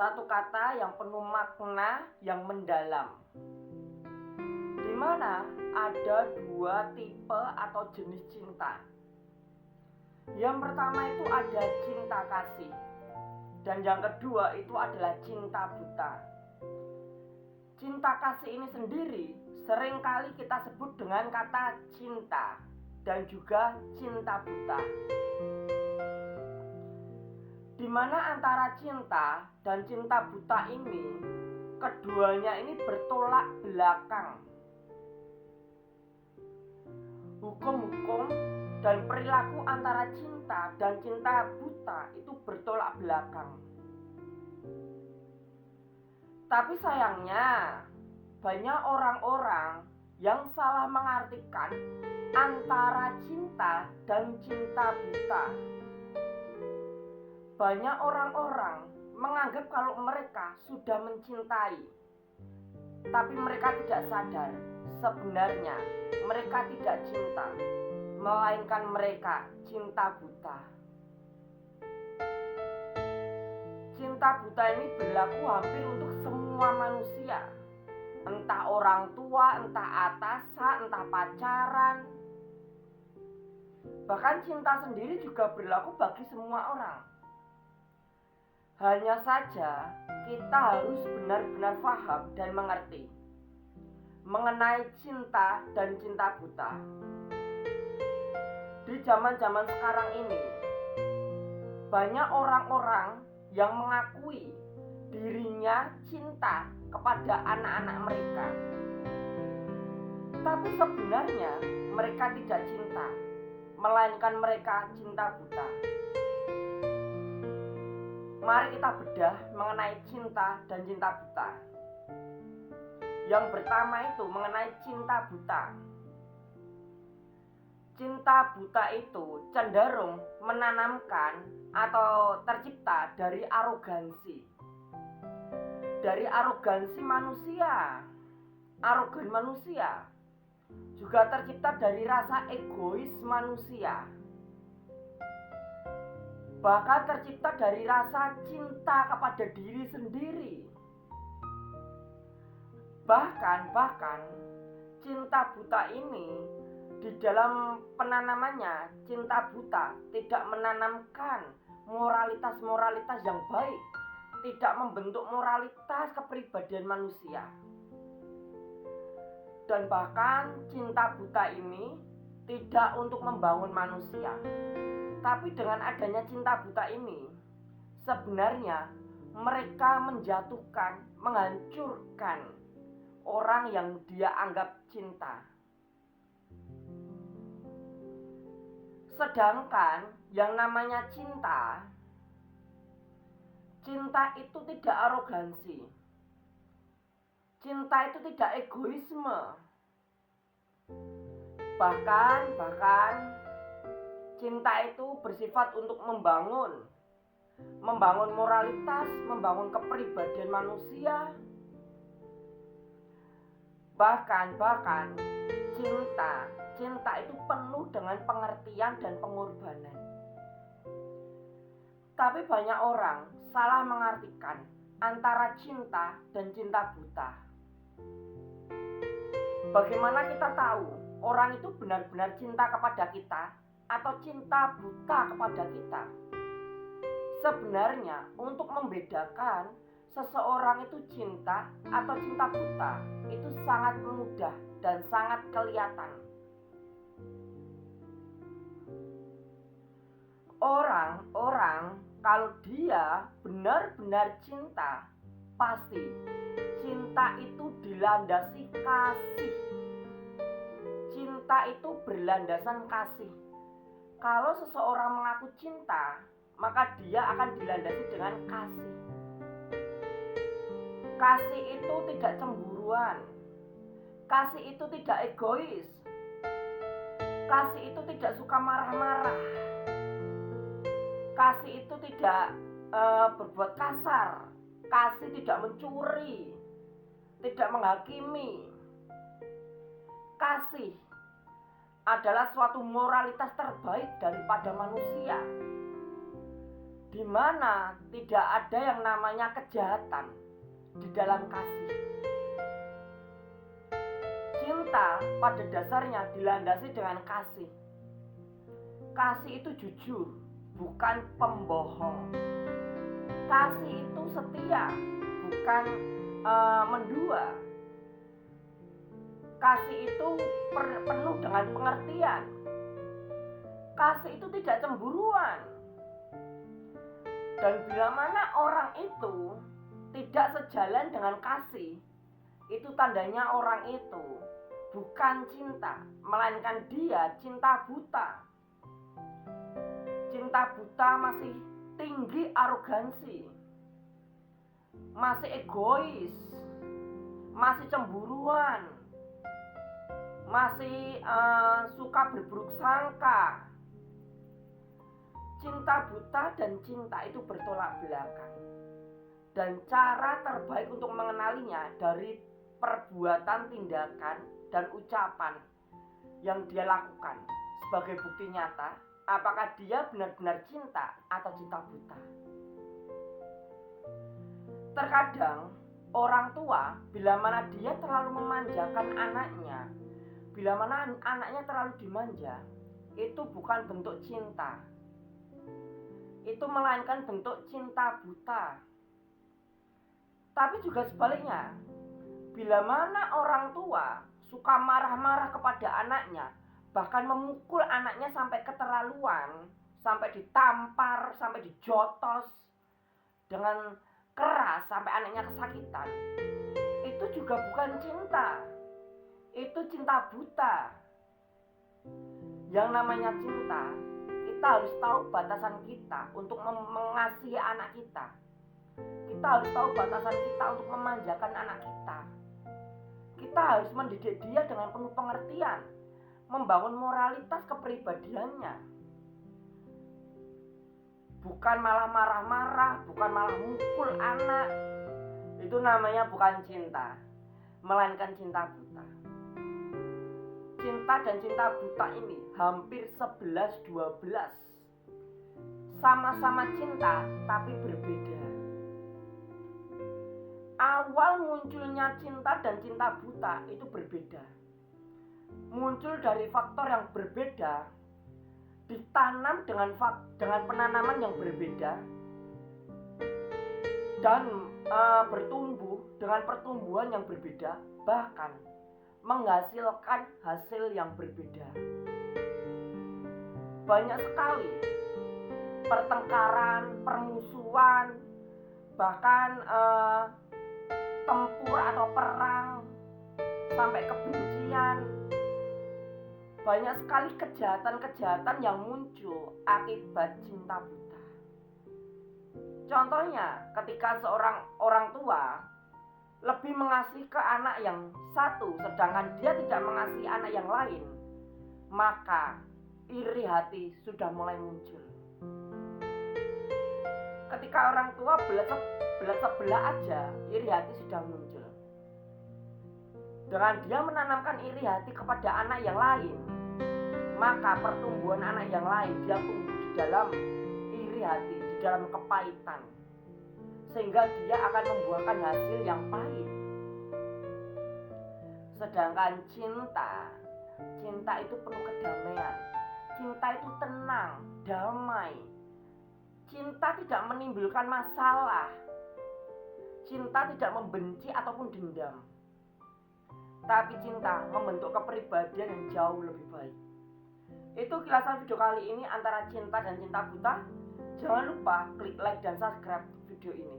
satu kata yang penuh makna yang mendalam, di mana ada dua tipe atau jenis cinta. Yang pertama itu ada cinta kasih, dan yang kedua itu adalah cinta buta. Cinta kasih ini sendiri seringkali kita sebut dengan kata cinta dan juga cinta buta, di mana antara cinta dan cinta buta ini keduanya ini bertolak belakang. Hukum-hukum dan perilaku antara cinta dan cinta buta itu bertolak belakang. Tapi sayangnya banyak orang-orang yang salah mengartikan antara cinta dan cinta buta. Banyak orang-orang menganggap kalau mereka sudah mencintai, tapi mereka tidak sadar sebenarnya mereka tidak cinta, melainkan mereka cinta buta. Cinta buta ini berlaku hampir untuk semua manusia, entah orang tua, entah atasan, entah pacaran. Bahkan cinta sendiri juga berlaku bagi semua orang. Hanya saja kita harus benar-benar paham dan mengerti mengenai cinta dan cinta buta. Di zaman-zaman sekarang ini, banyak orang-orang yang mengakui dirinya cinta kepada anak-anak mereka, tapi sebenarnya mereka tidak cinta, melainkan mereka cinta buta. Mari kita bedah mengenai cinta dan cinta buta. Yang pertama itu mengenai cinta buta. Cinta buta itu cenderung menanamkan atau tercipta dari arogansi. Dari arogansi manusia. Arogan manusia. Juga tercipta dari rasa egois manusia. Bahkan tercipta dari rasa cinta kepada diri sendiri. Bahkan cinta buta ini di dalam penanamannya, cinta buta tidak menanamkan moralitas-moralitas yang baik, tidak membentuk moralitas kepribadian manusia. Dan bahkan cinta buta ini tidak untuk membangun manusia. Tapi dengan adanya cinta buta ini, sebenarnya mereka menjatuhkan, menghancurkan orang yang dia anggap cinta. Sedangkan yang namanya cinta itu tidak arogansi. Cinta itu tidak egoisme. Bahkan cinta itu bersifat untuk membangun moralitas, membangun kepribadian manusia. Bahkan cinta itu penuh dengan pengertian dan pengorbanan. Tapi banyak orang salah mengartikan antara cinta dan cinta buta. Bagaimana kita tahu orang itu benar-benar cinta kepada kita atau cinta buta kepada kita? Sebenarnya untuk membedakan seseorang itu cinta atau cinta buta itu sangat mudah dan sangat kelihatan. Orang kalau dia benar-benar cinta, pasti cinta itu dilandasi kasih. Cinta itu berlandasan kasih. Kalau seseorang mengaku cinta, maka dia akan dilandasi dengan kasih. Kasih itu tidak cemburuan. Kasih itu tidak egois. Kasih itu tidak suka marah-marah. Kasih itu tidak berbuat kasar. Kasih tidak mencuri, tidak menghakimi. Kasih adalah suatu moralitas terbaik daripada manusia. di mana tidak ada yang namanya kejahatan di dalam kasih. Cinta pada dasarnya dilandasi dengan kasih. Kasih itu jujur, bukan pembohong. Kasih itu setia, bukan mendua. Kasih itu penuh dengan pengertian. Kasih itu tidak cemburuan. Dan bila mana orang itu tidak sejalan dengan kasih, itu tandanya orang itu bukan cinta, melainkan dia cinta buta. Cinta buta masih tinggi arogansi, masih egois, masih cemburuan, masih suka berburuk sangka. Cinta buta dan cinta itu bertolak belakang. Dan cara terbaik untuk mengenalinya dari perbuatan, tindakan, dan ucapan yang dia lakukan sebagai bukti nyata apakah dia benar-benar cinta atau cinta buta. Terkadang orang tua bila mana dia terlalu memanjakan anaknya, bila mana anaknya terlalu dimanja, itu bukan bentuk cinta. Itu melainkan bentuk cinta buta. Tapi juga sebaliknya, bila mana orang tua suka marah-marah kepada anaknya, bahkan memukul anaknya sampai keterlaluan, sampai ditampar, sampai dijotos dengan keras sampai anaknya kesakitan, itu juga bukan cinta. Itu cinta buta. Yang namanya cinta, kita harus tahu batasan kita untuk mengasihi anak kita. Kita harus tahu batasan kita untuk memanjakan anak kita. Kita harus mendidik dia dengan penuh pengertian, membangun moralitas kepribadiannya. Bukan malah marah-marah, bukan malah mukul anak. Itu namanya bukan cinta, melainkan cinta buta. Cinta dan cinta buta ini hampir 11-12. Sama-sama cinta tapi berbeda. Awal munculnya cinta dan cinta buta itu berbeda. Muncul dari faktor yang berbeda, ditanam dengan penanaman yang berbeda, dan bertumbuh dengan pertumbuhan yang berbeda, bahkan menghasilkan hasil yang berbeda. Banyak sekali pertengkaran, permusuhan, bahkan tempur atau perang sampai kebencian. Banyak sekali kejahatan-kejahatan yang muncul akibat cinta buta. Contohnya, ketika seorang orang tua lebih mengasihi ke anak yang satu, sedangkan dia tidak mengasihi anak yang lain, maka iri hati sudah mulai muncul. Ketika orang tua belat sebelah aja, iri hati sudah muncul. Dengan dia menanamkan iri hati kepada anak yang lain, maka pertumbuhan anak yang lain dia tumbuh di dalam iri hati, di dalam kepahitan, sehingga dia akan membuahkan hasil yang pahit. Sedangkan cinta itu penuh kedamaian. Cinta itu tenang, damai. Cinta tidak menimbulkan masalah. Cinta tidak membenci ataupun dendam. Tapi cinta membentuk kepribadian yang jauh lebih baik. Itu kilasan video kali ini antara cinta dan cinta buta. Jangan lupa klik like dan subscribe video ini.